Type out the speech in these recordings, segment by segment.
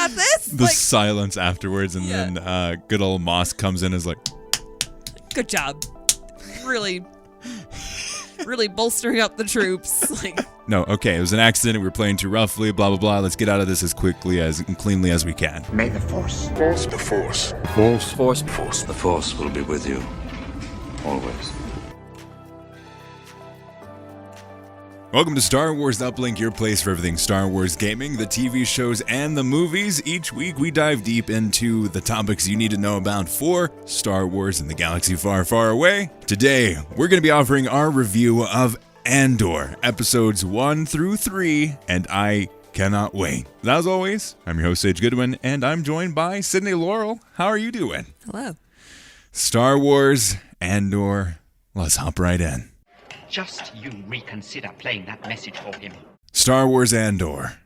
got this. The silence afterwards, and then good old Moss comes in and is like, good job. Really bolstering up the troops. No, okay, it was an accident. We were playing too roughly, blah, blah, blah. Let's get out of this as quickly and cleanly as we can. May the Force. The Force. The Force will be with you. Always. Welcome to Star Wars Uplink, your place for everything Star Wars gaming, the TV shows, and the movies. Each week, we dive deep into the topics you need to know about for Star Wars in the galaxy far, far away. Today, we're going to be offering our review of Andor, episodes 1 through 3, and I cannot wait. As always, I'm your host, Sage Goodwin, and I'm joined by Sydney Laurel. How are you doing? Hello. Star Wars, Andor, let's hop right in. Just you reconsider playing that message for him. Star Wars Andor.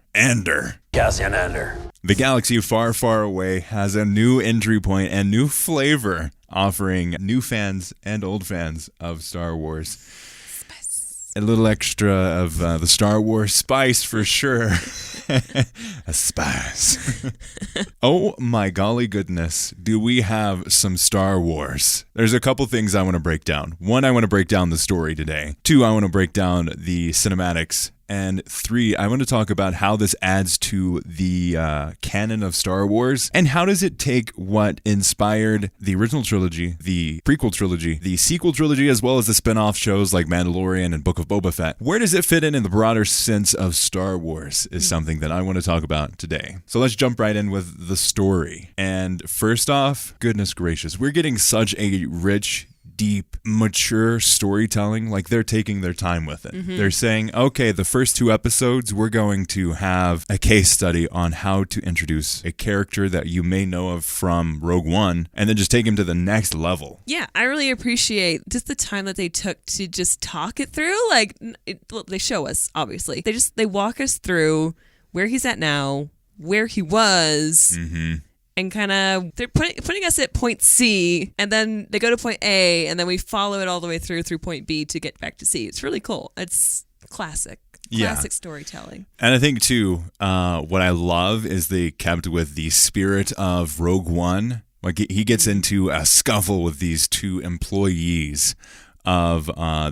Cassian Andor. The galaxy far, far away has a new entry point and new flavor, offering new fans and old fans of Star Wars a little extra of the Star Wars spice for sure. A spice. Oh my golly goodness, do we have some Star Wars? There's a couple things I want to break down. One, I want to break down the story today. Two, I want to break down the cinematics. And 3, I want to talk about how this adds to the canon of Star Wars, and how does it take what inspired the original trilogy, the prequel trilogy, the sequel trilogy, as well as the spin-off shows like Mandalorian and Book of Boba Fett. Where does it fit in the broader sense of Star Wars is something that I want to talk about today. So let's jump right in with the story. And first off, goodness gracious, we're getting such a rich, deep, mature storytelling. Like, they're taking their time with it. Mm-hmm. They're saying, okay, the first 2 episodes, we're going to have a case study on how to introduce a character that you may know of from Rogue One, and then just take him to the next level. Yeah, I really appreciate just the time that they took to just talk it through. They show us, obviously. They walk us through where he's at now, where he was, and kind of they're putting us at point C, and then they go to point A, and then we follow it all the way through point B to get back to C. It's really cool. It's classic storytelling. And I think too, what I love is they kept with the spirit of Rogue One. Like, he gets into a scuffle with these 2 employees of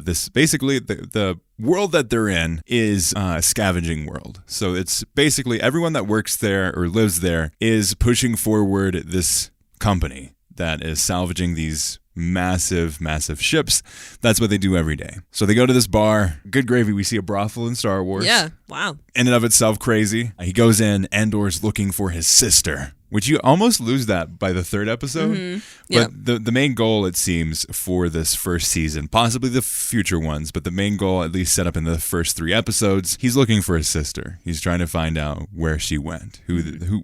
this. Basically, the world that they're in is a scavenging world. So it's basically everyone that works there or lives there is pushing forward this company that is salvaging these massive, massive ships. That's what they do every day. So they go to this bar. Good gravy. We see a brothel in Star Wars. Yeah. Wow. In and of itself, crazy. He goes in. Andor's looking for his sister, which you almost lose that by the 3rd episode. Mm-hmm. Yeah. But the main goal, it seems, for this first season, possibly the future ones, but the main goal, at least set up in the first 3 episodes, he's looking for his sister. He's trying to find out where she went,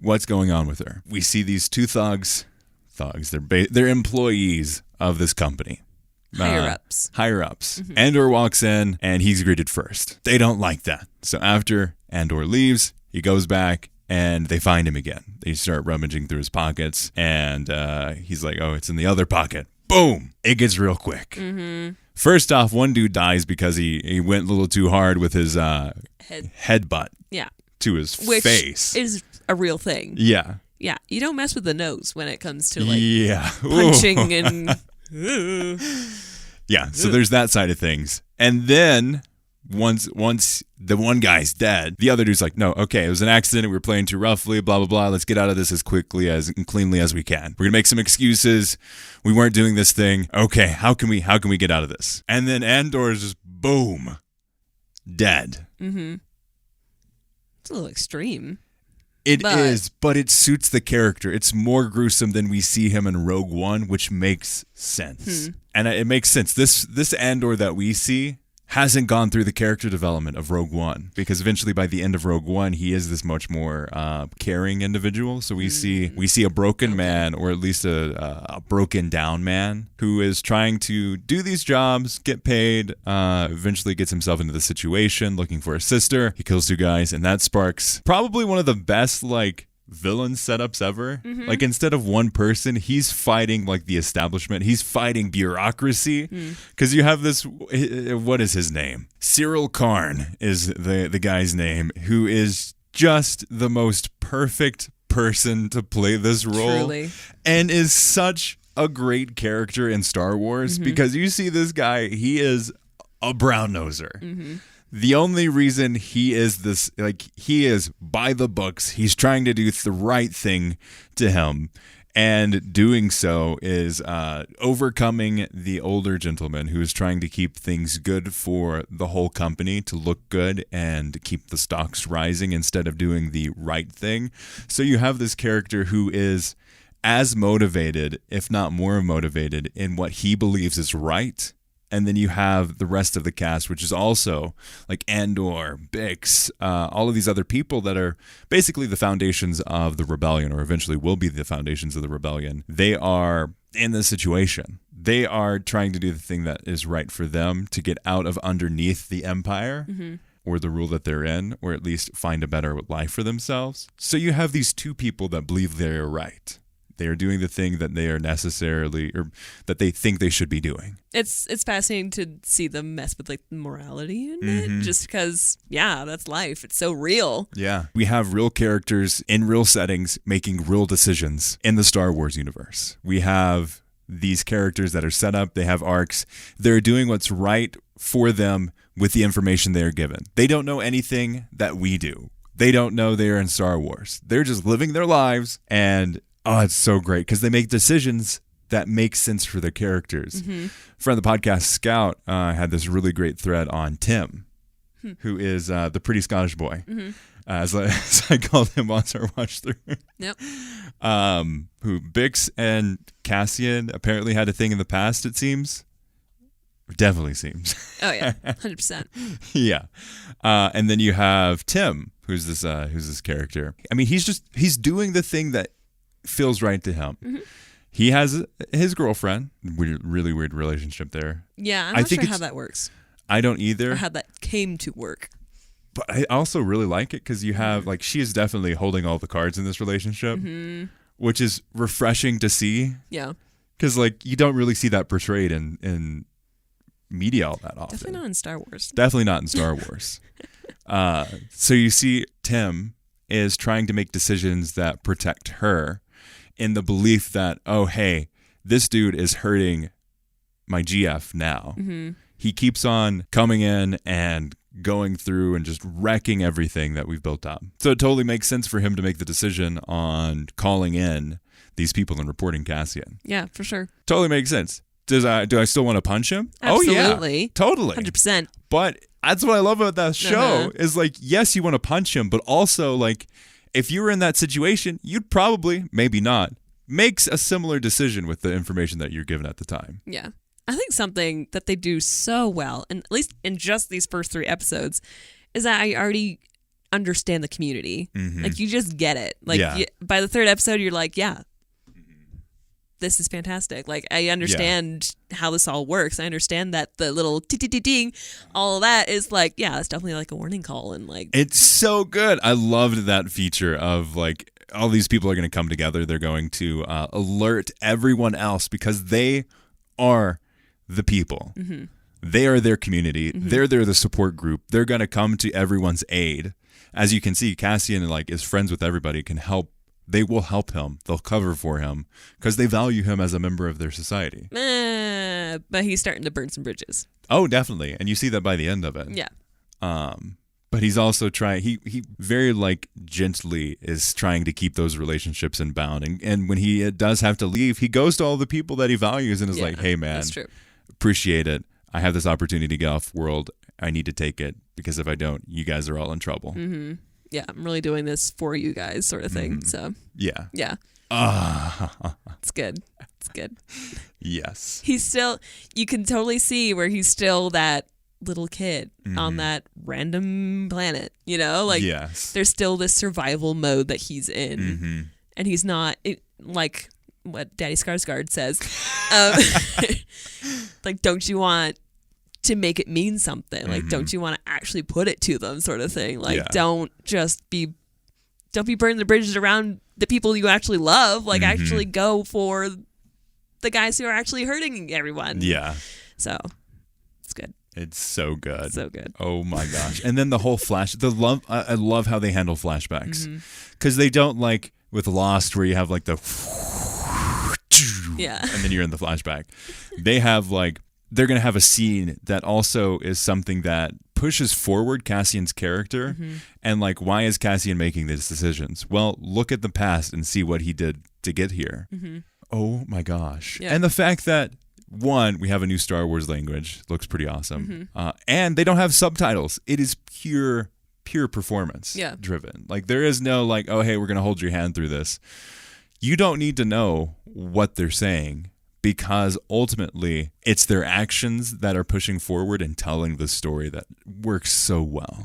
what's going on with her. We see these 2 thugs. They're employees of this company. Higher-ups. Mm-hmm. Andor walks in, and he's greeted first. They don't like that. So after Andor leaves, he goes back, and they find him again. They start rummaging through his pockets, and he's like, oh, it's in the other pocket. Boom! It gets real quick. Mm-hmm. First off, one dude dies because he went a little too hard with his headbutt to his face. Which is a real thing. Yeah. Yeah, you don't mess with the nose when it comes to punching and... Yeah, so there's that side of things. And then once the one guy's dead, the other dude's like, no, okay, it was an accident. We were playing too roughly, blah, blah, blah. Let's get out of this as quickly and cleanly as we can. We're going to make some excuses. We weren't doing this thing. Okay, how can we get out of this? And then Andor is just, boom, dead. Mm-hmm. It's a little extreme. It is, but it suits the character. It's more gruesome than we see him in Rogue One, which makes sense. And it makes sense. This Andor that we see hasn't gone through the character development of Rogue One, because eventually by the end of Rogue One, he is this much more caring individual. So we see a broken man, or at least a broken down man, who is trying to do these jobs, get paid, eventually gets himself into the situation, looking for a sister. He kills 2 guys, and that sparks probably one of the best, villain setups ever. Mm-hmm. Like, instead of one person, he's fighting the establishment. He's fighting bureaucracy, because you have this, what is his name? Cyril Karn is the guy's name, who is just the most perfect person to play this role. Truly. And is such a great character in Star Wars because you see this guy, he is a brown noser. The only reason he is this, like, he is by the books. He's trying to do the right thing to him. And doing so is overcoming the older gentleman who is trying to keep things good for the whole company, to look good and keep the stocks rising instead of doing the right thing. So you have this character who is as motivated, if not more motivated, in what he believes is right. And then you have the rest of the cast, which is also like Andor, Bix, all of these other people that are basically the foundations of the rebellion, or eventually will be the foundations of the rebellion. They are in this situation. They are trying to do the thing that is right for them to get out of underneath the empire or the rule that they're in, or at least find a better life for themselves. So you have these two people that believe they are right. They are doing the thing that they are necessarily, or that they think they should be doing. It's fascinating to see them mess with like morality in it, just because, yeah, that's life. It's so real. Yeah. We have real characters in real settings making real decisions in the Star Wars universe. We have these characters that are set up. They have arcs. They're doing what's right for them with the information they are given. They don't know anything that we do. They don't know they're in Star Wars. They're just living their lives, and oh, it's so great because they make decisions that make sense for their characters. Friend of the podcast, Scout, had this really great thread on Tim, who is the pretty Scottish boy, as I called him on our watch through. Yep. Who Bix and Cassian apparently had a thing in the past, it seems. Definitely seems. Oh, yeah. 100%. Yeah. And then you have Tim, who's this character. I mean, he's doing the thing that feels right to him. He has his girlfriend. Really weird relationship there. Yeah, I'm not sure how that works. I don't either. Or how that came to work. But I also really like it because you have, like, she is definitely holding all the cards in this relationship, which is refreshing to see. Yeah. Because, like, you don't really see that portrayed in media all that often. Definitely not in Star Wars. Definitely not in Star Wars. So you see Tim is trying to make decisions that protect her, in the belief that, oh, hey, this dude is hurting my GF now. He keeps on coming in and going through and just wrecking everything that we've built up. So it totally makes sense for him to make the decision on calling in these people and reporting Cassian. Yeah, for sure. Totally makes sense. Do I still want to punch him? Absolutely. Oh, yeah. Totally. 100%. But that's what I love about that show is, like, yes, you want to punch him, but also, like, if you were in that situation, you'd probably, maybe not, make a similar decision with the information that you're given at the time. Yeah. I think something that they do so well, and at least in just these first 3 episodes, is that I already understand the community. Like, you just get it. Like, by the 3rd episode, you're like, yeah, this is fantastic. Like, I understand how this all works. I understand that the little ding, all of that is like, yeah, it's definitely like a warning call. And like, it's so good. I loved that feature of, like, all these people are going to come together. They're going to alert everyone else because they are the people. They are their community. They're the support group. They're going to come to everyone's aid. As you can see, Cassian, like, is friends with everybody, can help. They will help him. They'll cover for him because they value him as a member of their society. But he's starting to burn some bridges. Oh, definitely. And you see that by the end of it. Yeah. But he's also trying, he very, like, gently is trying to keep those relationships in bound. And when he does have to leave, he goes to all the people that he values and is like, hey, man, that's true. Appreciate it. I have this opportunity to get off world. I need to take it because if I don't, you guys are all in trouble. Yeah, I'm really doing this for you guys, sort of thing. So, yeah. It's good. It's good. Yes. He's still, you can totally see where he's still that little kid on that random planet, you know? Like, there's still this survival mode that he's in. And he's not, like what Daddy Skarsgård says, like, don't you want to make it mean something? Like, don't you want to actually put it to them, sort of thing? Like, don't be burning the bridges around the people you actually love. Like, actually go for the guys who are actually hurting everyone. Yeah. So, it's good. It's so good. So good. Oh my gosh. And then the whole I love how they handle flashbacks because they don't, like, with Lost where you have like the Yeah. and then you're in the flashback. They have like, they're going to have a scene that also is something that pushes forward Cassian's character. And like, why is Cassian making these decisions? Well, look at the past and see what he did to get here. Oh my gosh. Yeah. And the fact that, one, we have a new Star Wars language, looks pretty awesome. And they don't have subtitles. It is pure performance driven. Like, there is no like, oh, hey, we're going to hold your hand through this. You don't need to know what they're saying, because ultimately it's their actions that are pushing forward and telling the story that works so well.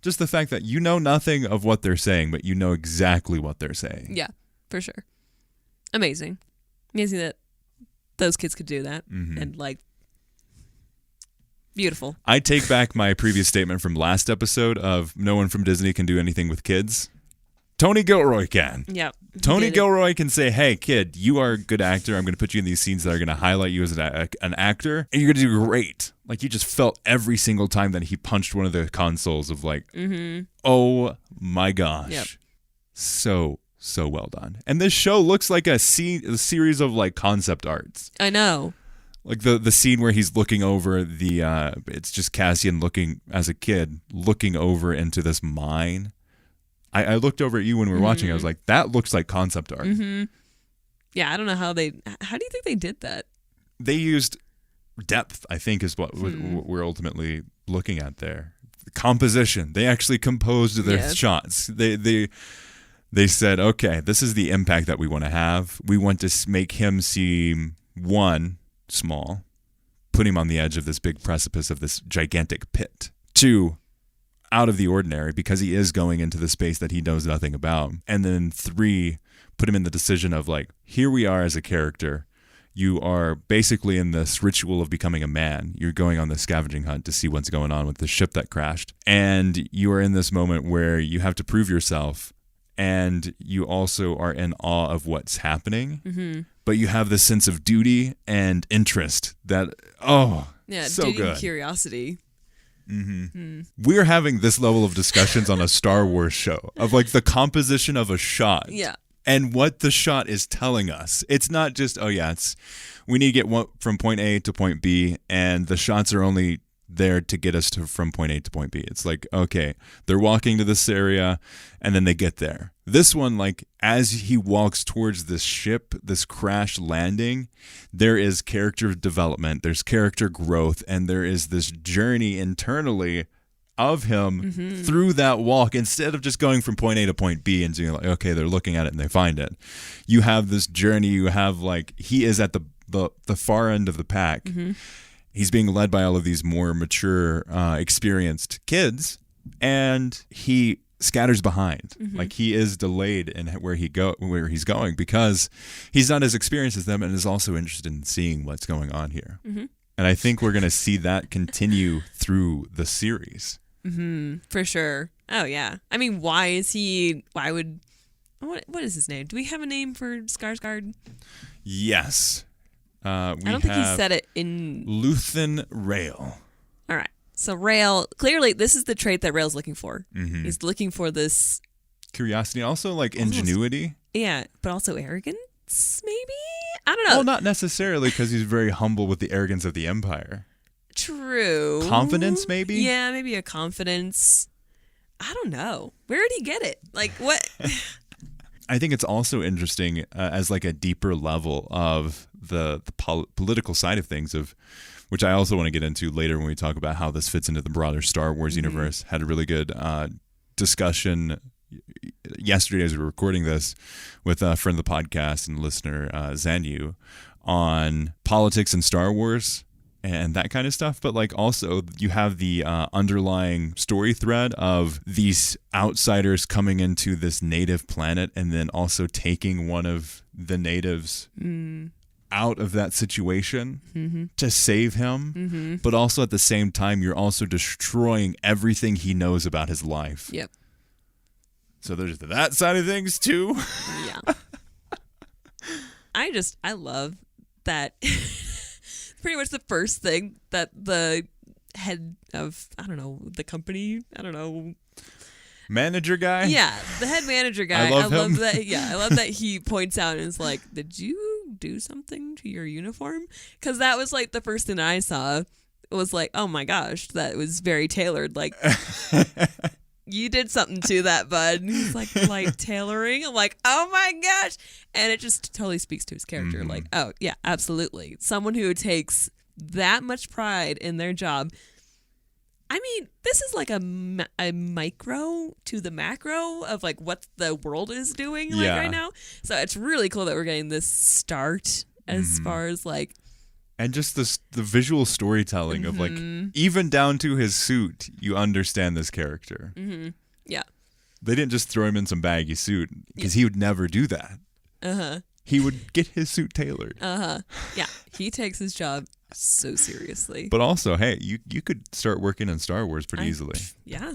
Just the fact that you know nothing of what they're saying, but you know exactly what they're saying. Yeah, for sure. Amazing that those kids could do that. And like, beautiful. I take back my previous statement from last episode of no one from Disney can do anything with kids. Tony Gilroy can. Yeah. Tony Gilroy can say, hey, kid, you are a good actor. I'm going to put you in these scenes that are going to highlight you as an actor, and you're going to do great. Like, you just felt every single time that he punched one of the consoles of like, oh my gosh. Yep. So well done. And this show looks like a series of like concept arts. I know. Like the scene where he's looking over it's just Cassian looking, as a kid, looking over into this mine. I looked over at you when we were watching. I was like, that looks like concept art. Yeah, I don't know how do you think they did that? They used depth, I think, is what we're ultimately looking at there. The composition. They actually composed their shots. They said, okay, this is the impact that we want to have. We want to make him seem, one, small, put him on the edge of this big precipice of this gigantic pit. Two, out of the ordinary, because he is going into the space that he knows nothing about. And then three, put him in the decision of like, here we are as a character. You are basically in this ritual of becoming a man. You're going on this scavenging hunt to see what's going on with the ship that crashed. And you are in this moment where you have to prove yourself, and you also are in awe of what's happening. But you have this sense of duty and interest that, so duty good. And curiosity. We're having this level of discussions on a Star Wars show of like the composition of a shot. Yeah. And what the shot is telling us. It's not just, we need to get from point A to point B, and the shots are only there to get us from point A to point B. It's like, okay, they're walking to this area, and then they get there. This one, like, as he walks towards this ship, this crash landing, there is character development, there's character growth, and there is this journey internally of him through that walk. Instead of just going from point A to point B and doing like, okay, they're looking at it and they find it. You have this journey. You have like, he is at the far end of the pack. He's being led by all of these more mature, experienced kids, and he scatters behind. Like, he is delayed in where he's going, because he's not as experienced as them and is also interested in seeing what's going on here. And I think we're going to see that continue through the series. For sure. Oh yeah. I mean, what is his name? Do we have a name for Skarsgård? Yes. I don't think he said it in Luthen Rail. All right. So Rail, clearly this is the trait that Rail's looking for. He's looking for this curiosity, also like ingenuity. Yeah, but also arrogance, maybe? I don't know. Well, not necessarily, because he's very humble with the arrogance of the Empire. True. Confidence, maybe? Yeah, maybe a confidence. I don't know. Where did he get it? Like, what? I think it's also interesting as like a deeper level of the political side of things, of which I also want to get into later when we talk about how this fits into the broader Star Wars universe. Had a really good discussion yesterday as we were recording this with a friend of the podcast and listener, Zanyu, on politics and Star Wars and that kind of stuff. But like, also you have the underlying story thread of these outsiders coming into this native planet and then also taking one of the natives out of that situation to save him. But also at the same time, you're also destroying everything he knows about his life. Yep. So there's that side of things too. Yeah. I love that. Pretty much the first thing that the head of, I don't know, the company, manager guy. Yeah, the head manager guy. I love him. that. Yeah, I love that he points out and is like, "Did you do something to your uniform?" Because that was like the first thing I saw. It was like, oh my gosh, that was very tailored. Like, you did something to that, bud. And he's like, light tailoring. I'm like, oh my gosh. And it just totally speaks to his character. Like, oh, yeah, absolutely. Someone who takes that much pride in their job. I mean, this is like a micro to the macro of like what the world is doing like right now. So it's really cool that we're getting this start as far as like. And just the visual storytelling of like, even down to his suit, you understand this character. Yeah. They didn't just throw him in some baggy suit because he would never do that. He would get his suit tailored. Yeah. He takes his job so seriously. But also, hey, you could start working in Star Wars pretty easily. Yeah.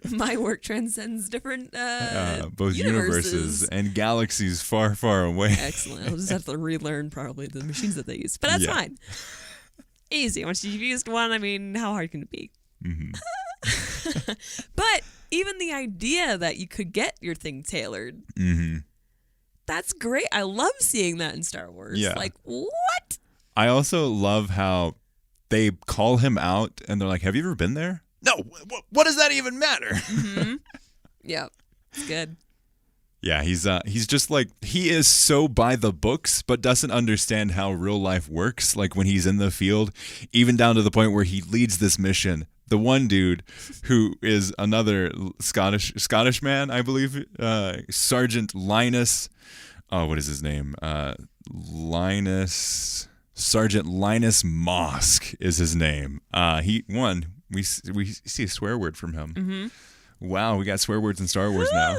My work transcends different both universes and galaxies far, far away. Excellent. I'll just have to relearn probably the machines that they use. But that's fine. Easy. Once you've used one, I mean, how hard can it be? But even the idea that you could get your thing tailored, that's great. I love seeing that in Star Wars. Yeah. Like, what? I also love how they call him out and they're like, have you ever been there? No, what does that even matter? Yeah, it's good. Yeah, he's just like, he is so by the books, but doesn't understand how real life works. Like when he's in the field, even down to the point where he leads this mission. The one dude who is another Scottish man, I believe, Sergeant Linus. Oh, what is his name? Sergeant Linus Mosk is his name. We see a swear word from him. Wow, we got swear words in Star Wars now,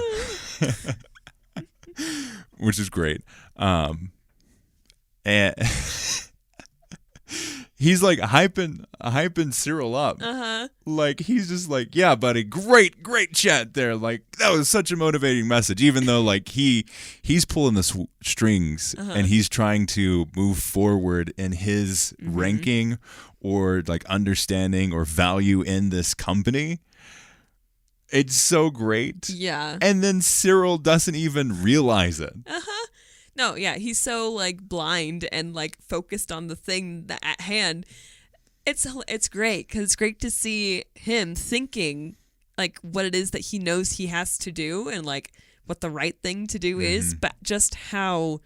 which is great. And he's like hyping Cyril up. Like he's just like, yeah, buddy, great chat there. Like that was such a motivating message, even though like he's pulling the strings and he's trying to move forward in his ranking or like understanding or value in this company. It's so great. Yeah. And then Cyril doesn't even realize it. No, yeah, he's so like blind and like focused on the thing at hand. It's great because it's great to see him thinking like what it is that he knows he has to do and like what the right thing to do is, but just how,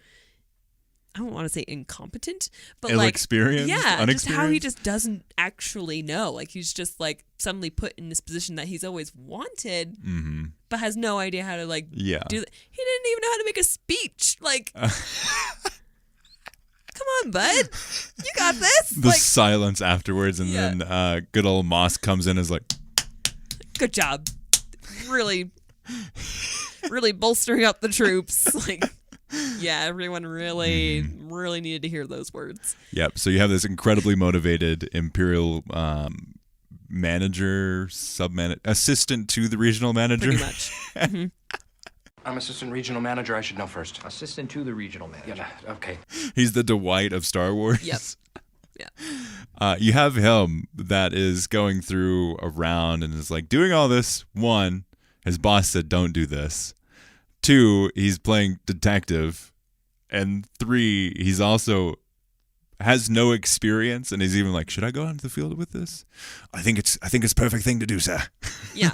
I don't want to say incompetent, but inexperienced, like, just how he just doesn't actually know. Like he's just like suddenly put in this position that he's always wanted, but has no idea how to like do that. He didn't even know how to make a speech. Like, come on, bud, you got this. The silence afterwards, and then good old Moss comes in and is like, good job, really bolstering up the troops. Like. Yeah, everyone really needed to hear those words. Yep. So you have this incredibly motivated Imperial manager, assistant to the regional manager. Pretty much. I'm assistant regional manager. I should know first. Assistant to the regional manager. Yeah, okay. He's the Dwight of Star Wars. Yep. Yeah. You have him that is going through a round and is like doing all this. One, his boss said, don't do this. 2, he's playing detective, and 3, he's also has no experience, and he's even like, should I go out into the field with this? I think it's a perfect thing to do, sir. Yeah.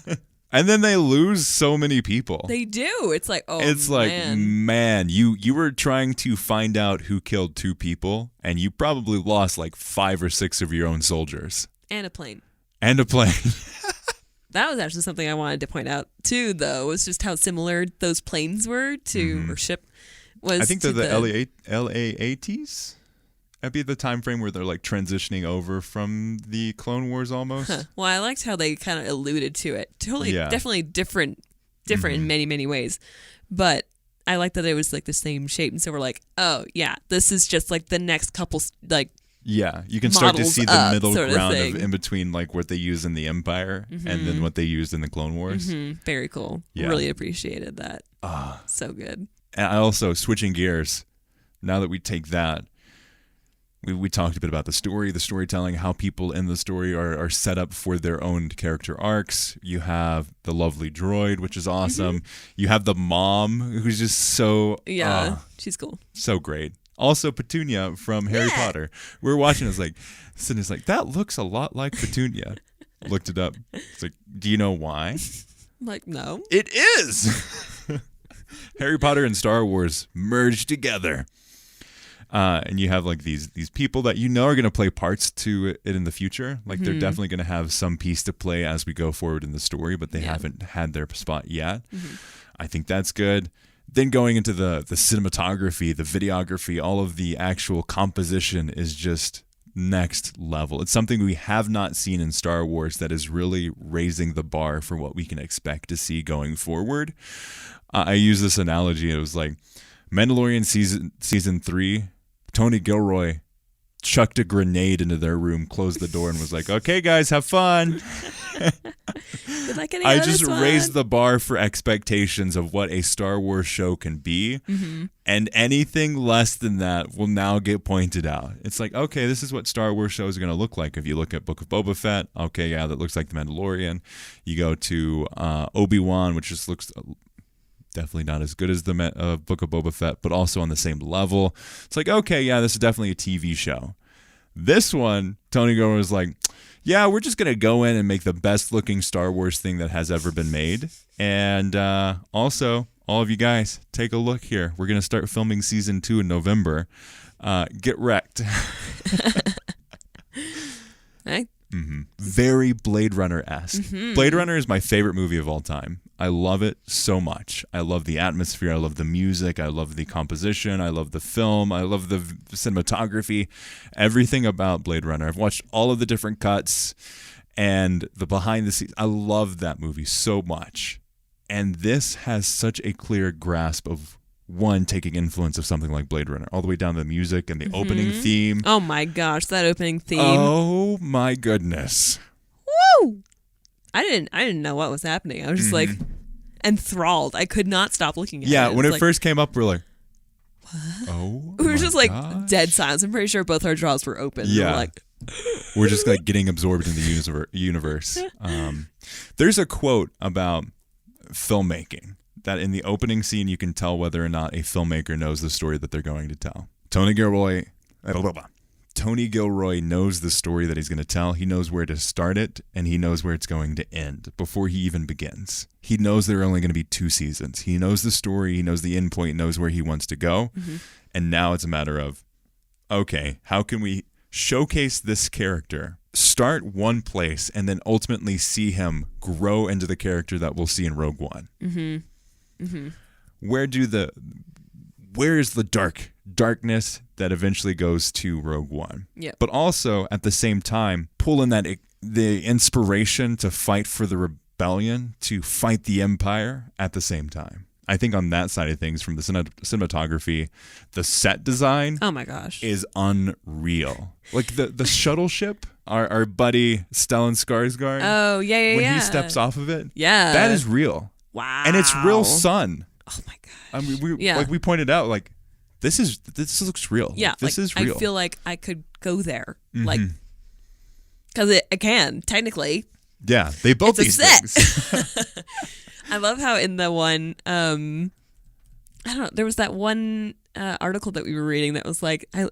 And then they lose so many people. They do. It's like, man, you were trying to find out who killed 2 people, and you probably lost like 5 or 6 of your own soldiers. And a plane. That was actually something I wanted to point out too, though, was just how similar those planes were to, or ship was. I think they're the LAATs. That'd be the time frame where they're like transitioning over from the Clone Wars almost. Well, I liked how they kind of alluded to it. Definitely different in many, many ways. But I like that it was like the same shape. And so we're like, oh, yeah, this is just like the next couple, like, yeah, you can start to see the middle ground of in between like what they use in the Empire and then what they used in the Clone Wars. Very cool. Yeah. Really appreciated that. So good. And I also, switching gears, now that we take that, We talked a bit about the storytelling, how people in the story are set up for their own character arcs. You have the lovely droid, which is awesome. You have the mom, who's just so... she's cool. So great. Also, Petunia from Harry Potter. We were watching, I was like, Sydney's like, that looks a lot like Petunia. Looked it up. It's like, do you know why? I'm like, no. It is! Harry Potter and Star Wars merged together. And you have like these people that are going to play parts to it in the future. Like they're definitely going to have some piece to play as we go forward in the story, but they haven't had their spot yet. I think that's good. Then going into the cinematography, the videography, all of the actual composition is just next level. It's something we have not seen in Star Wars that is really raising the bar for what we can expect to see going forward. I use this analogy. It was like Mandalorian season 3. Tony Gilroy chucked a grenade into their room, closed the door, and was like, "Okay, guys, have fun." Good luck I just raised the bar for expectations of what a Star Wars show can be, and anything less than that will now get pointed out. It's like, okay, this is what Star Wars shows are going to look like. If you look at Book of Boba Fett, okay, yeah, that looks like The Mandalorian. You go to Obi-Wan, which just looks... definitely not as good as the Book of Boba Fett, but also on the same level. It's like, okay, yeah, this is definitely a TV show. This one, Tony Gilroy was like, yeah, we're just going to go in and make the best looking Star Wars thing that has ever been made. And also, all of you guys, take a look here. We're going to start filming season 2 in November. Get wrecked. Hey. Very Blade Runner-esque. Blade Runner is my favorite movie of all time. I love it so much. I love the atmosphere. I love the music. I love the composition. I love the film. I love the cinematography. Everything about Blade Runner. I've watched all of the different cuts and the behind the scenes. I love that movie so much. And this has such a clear grasp of one, taking influence of something like Blade Runner, all the way down to the music and the opening theme. Oh my gosh, that opening theme. Oh my goodness. Woo! I didn't know what was happening. I was just like enthralled. I could not stop looking at it. Yeah, when it like, first came up, we're like, what? Oh, we were just like gosh. Dead silence. I'm pretty sure both our jaws were open. Yeah. We're like, we're just like getting absorbed in the universe. There's a quote about filmmaking that in the opening scene you can tell whether or not a filmmaker knows the story that they're going to tell. Tony Gilroy knows the story that he's going to tell. He knows where to start it, and he knows where it's going to end before he even begins. He knows there are only going to be 2 seasons. He knows the story, he knows the end point, knows where he wants to go. And now it's a matter of, okay, how can we showcase this character, start one place, and then ultimately see him grow into the character that we'll see in Rogue One? Where is the darkness that eventually goes to Rogue One? Yep. But also at the same time pull in the inspiration to fight for the rebellion, to fight the Empire at the same time. I think on that side of things, from the cinematography, the set design, oh my gosh, is unreal. Like the shuttle ship, our buddy Stellan Skarsgård. Oh yeah. When he steps off of it, yeah, that is real. Wow. And it's real sun. Oh my gosh. I mean, we pointed out, like, this looks real. Yeah, like, this is real. I feel like I could go there, like, because I can technically. Yeah, they built it's these things. I love how in the one, I don't know, there was that one article that we were reading that was like, an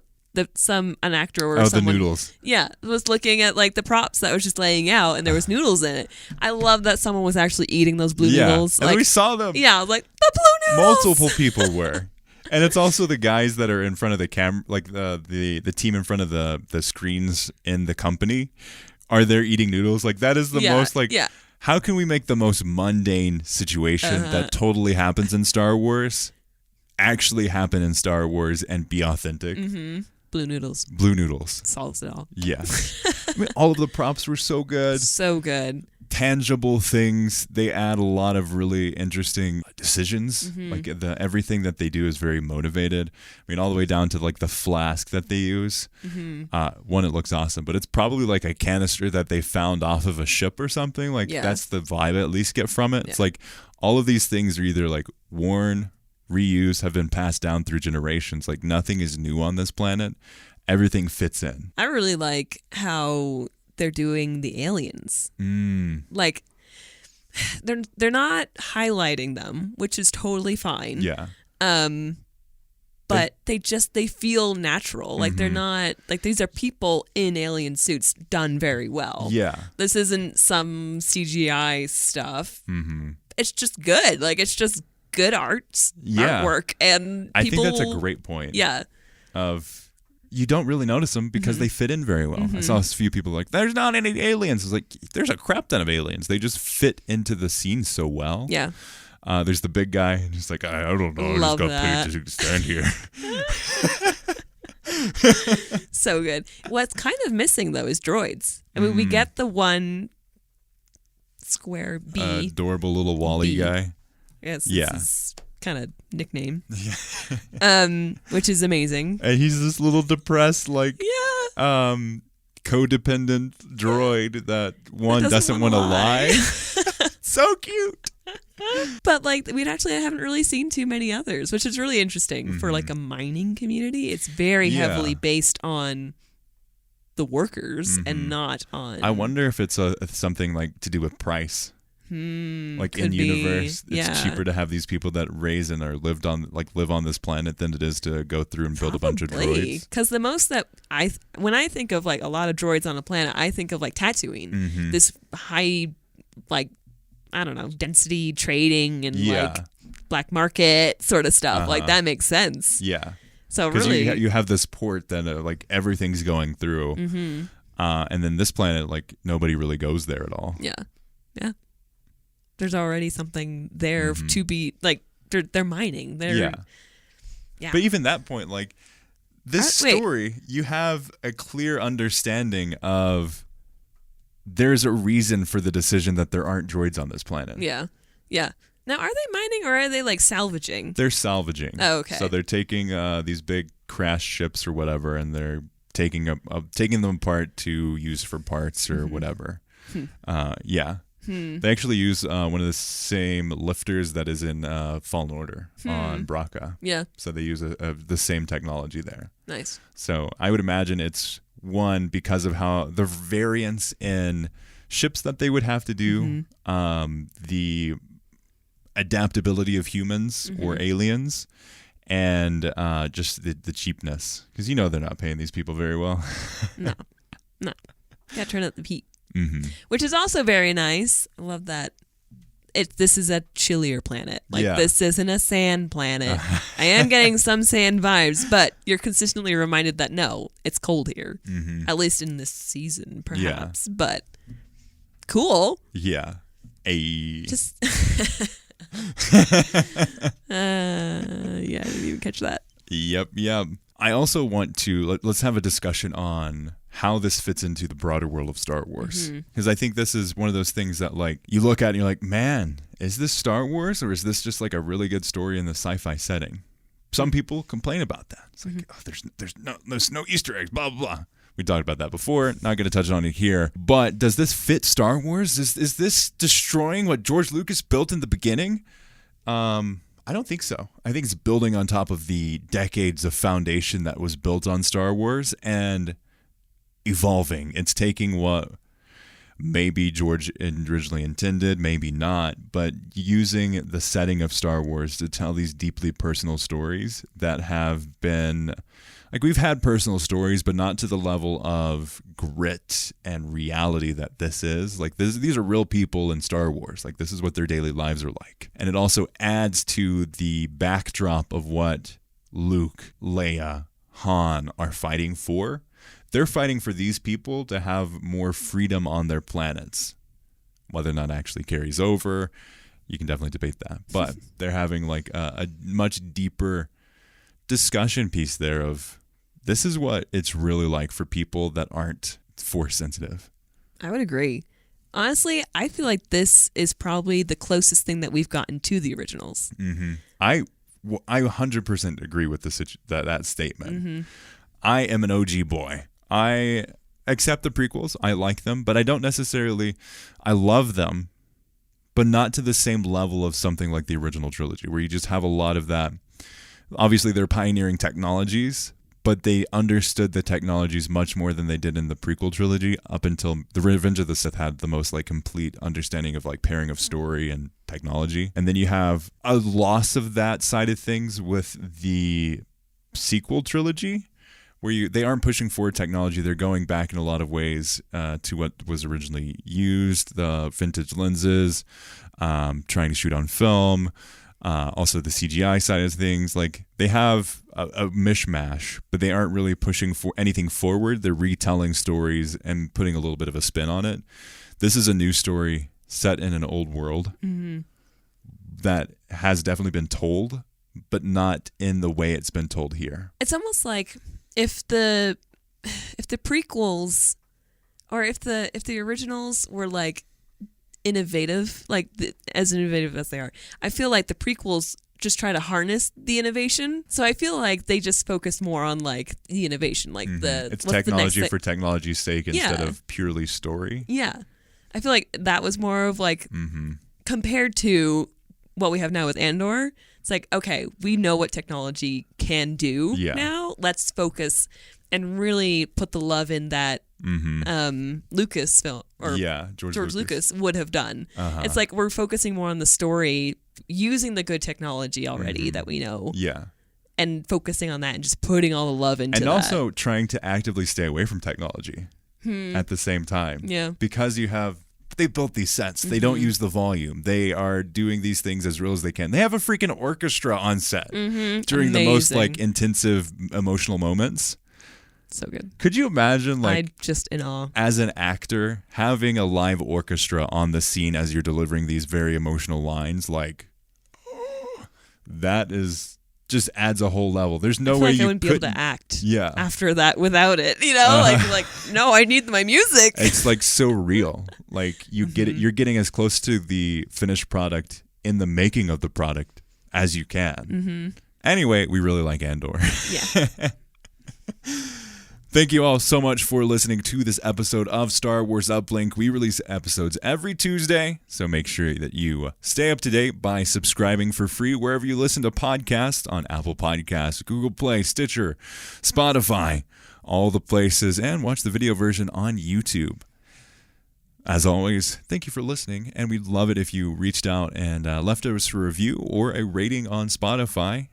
actor or someone, the noodles. Yeah, was looking at like the props that was just laying out, and there was noodles in it. I love that someone was actually eating those blue noodles. And we saw them. Yeah, I was like, the blue noodles. Multiple people were. And it's also the guys that are in front of the camera, like the team in front of the screens in the company are there eating noodles. Like that is the most like, how can we make the most mundane situation that totally happens in Star Wars actually happen in Star Wars and be authentic? Blue noodles. Blue noodles. Solves it all. Yeah. I mean, all of the props were so good. So good. Tangible things. They add a lot of really interesting decisions. Like everything that they do is very motivated. I mean, all the way down to like the flask that they use. One, it looks awesome, but it's probably like a canister that they found off of a ship or something. Like that's the vibe I at least get from it. It's like all of these things are either like worn, reused, have been passed down through generations. Like nothing is new on this planet. everything fits in. I really like how they're doing the aliens. Like, they're not highlighting them, which is totally fine. Yeah. But they feel natural. Like, they're not, like, these are people in alien suits done very well. Yeah. This isn't some CGI stuff. It's just good. Like, it's just good artwork. And I think that's a great point. Yeah. You don't really notice them because they fit in very well. I saw a few people like, there's not any aliens. It's like, there's a crap ton of aliens. They just fit into the scene so well. Yeah. There's the big guy, and he's like, I don't know. Love I just got paid to stand here. So good. What's kind of missing, though, is droids. I mean, we get the one square B. Adorable little Wally guy. Yes. Yeah. His kind of nickname. Which is amazing. And he's this little depressed, like, Yeah. codependent droid that doesn't want to lie. So cute. But like I haven't really seen too many others, which is really interesting for like a mining community. It's very heavily based on the workers and not on. I wonder if it's something like to do with price. Like in universe, it's cheaper to have these people that raise and live on this planet than it is to go through and build a bunch of droids. Because the most that when I think of like a lot of droids on a planet, I think of like Tatooine, this high, like, I don't know, density trading and like black market sort of stuff. Like that makes sense. Yeah. So really, you have this port that like everything's going through, and then this planet, like nobody really goes there at all. Yeah. Yeah. There's already something there to be like they're mining. Yeah. But even that point, like this story, you have a clear understanding of there's a reason for the decision that there aren't droids on this planet. Yeah. Yeah. Now, are they mining or are they like salvaging? They're salvaging. Oh, okay. So they're taking these big crashed ships or whatever, and they're taking them apart to use for parts or whatever. Yeah. They actually use one of the same lifters that is in Fallen Order on Braca. Yeah. So they use the same technology there. Nice. So I would imagine it's one because of how the variance in ships that they would have to do, the adaptability of humans or aliens, and just the cheapness. Because they're not paying these people very well. No. Gotta turn up the heat. Which is also very nice. I love that. This is a chillier planet. Like this isn't a sand planet. I am getting some sand vibes, but you're consistently reminded that no, it's cold here. At least in this season, perhaps. Yeah. But cool. Yeah. Just yeah, I didn't even catch that. Yep. I also want to let's have a discussion on how this fits into the broader world of Star Wars. Because I think this is one of those things that like you look at and you're like, man, is this Star Wars or is this just like a really good story in the sci-fi setting? Some people complain about that. It's like, oh, there's no Easter eggs, blah, blah, blah. We talked about that before. Not going to touch on it here. But does this fit Star Wars? Is this destroying what George Lucas built in the beginning? I don't think so. I think it's building on top of the decades of foundation that was built on Star Wars and evolving. It's taking what maybe George originally intended, maybe not, but using the setting of Star Wars to tell these deeply personal stories that have been, like, we've had personal stories, but not to the level of grit and reality that this is. Like, these are real people in Star Wars. Like, this is what their daily lives are like. And it also adds to the backdrop of what Luke, Leia, Han are fighting for. They're fighting for these people to have more freedom on their planets. Whether or not it actually carries over, you can definitely debate that. But they're having like a much deeper discussion piece there of this is what it's really like for people that aren't force sensitive. I would agree. Honestly, I feel like this is probably the closest thing that we've gotten to the originals. I 100% agree with that statement. I am an OG boy. I accept the prequels. I like them, but I don't necessarily. I love them, but not to the same level of something like the original trilogy, where you just have a lot of that. Obviously, they're pioneering technologies, but they understood the technologies much more than they did in the prequel trilogy. Up until the Revenge of the Sith had the most like complete understanding of like pairing of story and technology, and then you have a loss of that side of things with the sequel trilogy, where they aren't pushing forward technology. They're going back in a lot of ways to what was originally used, the vintage lenses, trying to shoot on film, also the CGI side of things. Like they have a mishmash, but they aren't really pushing for anything forward. They're retelling stories and putting a little bit of a spin on it. This is a new story set in an old world that has definitely been told, but not in the way it's been told here. It's almost like if the prequels or if the originals were like innovative, like as innovative as they are, I feel like the prequels just try to harness the innovation. So I feel like they just focus more on like the innovation, like it's technology for technology's sake instead of purely story. Yeah, I feel like that was more of like compared to what we have now with Andor. It's like, okay, we know what technology can do now. Let's focus and really put the love in that Lucas film or George Lucas would have done. It's like we're focusing more on the story, using the good technology already that we know. Yeah. And focusing on that and just putting all the love into that. And also trying to actively stay away from technology at the same time. Yeah. Because they built these sets. They don't use the volume. They are doing these things as real as they can. They have a freaking orchestra on set during the most like intensive emotional moments. So good. Could you imagine like I'm just in awe as an actor having a live orchestra on the scene as you're delivering these very emotional lines? Like that is just adds a whole level. There's no way I wouldn't be able to act after that without it, you know? Like no, I need my music. It's like so real. Like you get it, you're getting as close to the finished product in the making of the product as you can. Anyway, we really like Andor. Yeah. Thank you all so much for listening to this episode of Star Wars Uplink. We release episodes every Tuesday, so make sure that you stay up to date by subscribing for free wherever you listen to podcasts on Apple Podcasts, Google Play, Stitcher, Spotify, all the places, and watch the video version on YouTube. As always, thank you for listening, and we'd love it if you reached out and left us a review or a rating on Spotify.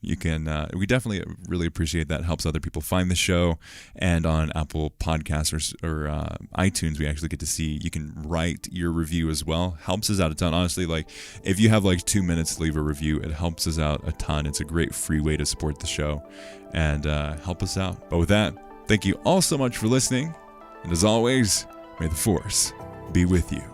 You can, we definitely really appreciate that. It helps other people find the show. And on Apple Podcasts or iTunes, we actually get to see, you can write your review as well. Helps us out a ton. Honestly, like if you have like 2 minutes to leave a review, it helps us out a ton. It's a great free way to support the show and help us out. But with that, thank you all so much for listening. And as always, may the Force be with you.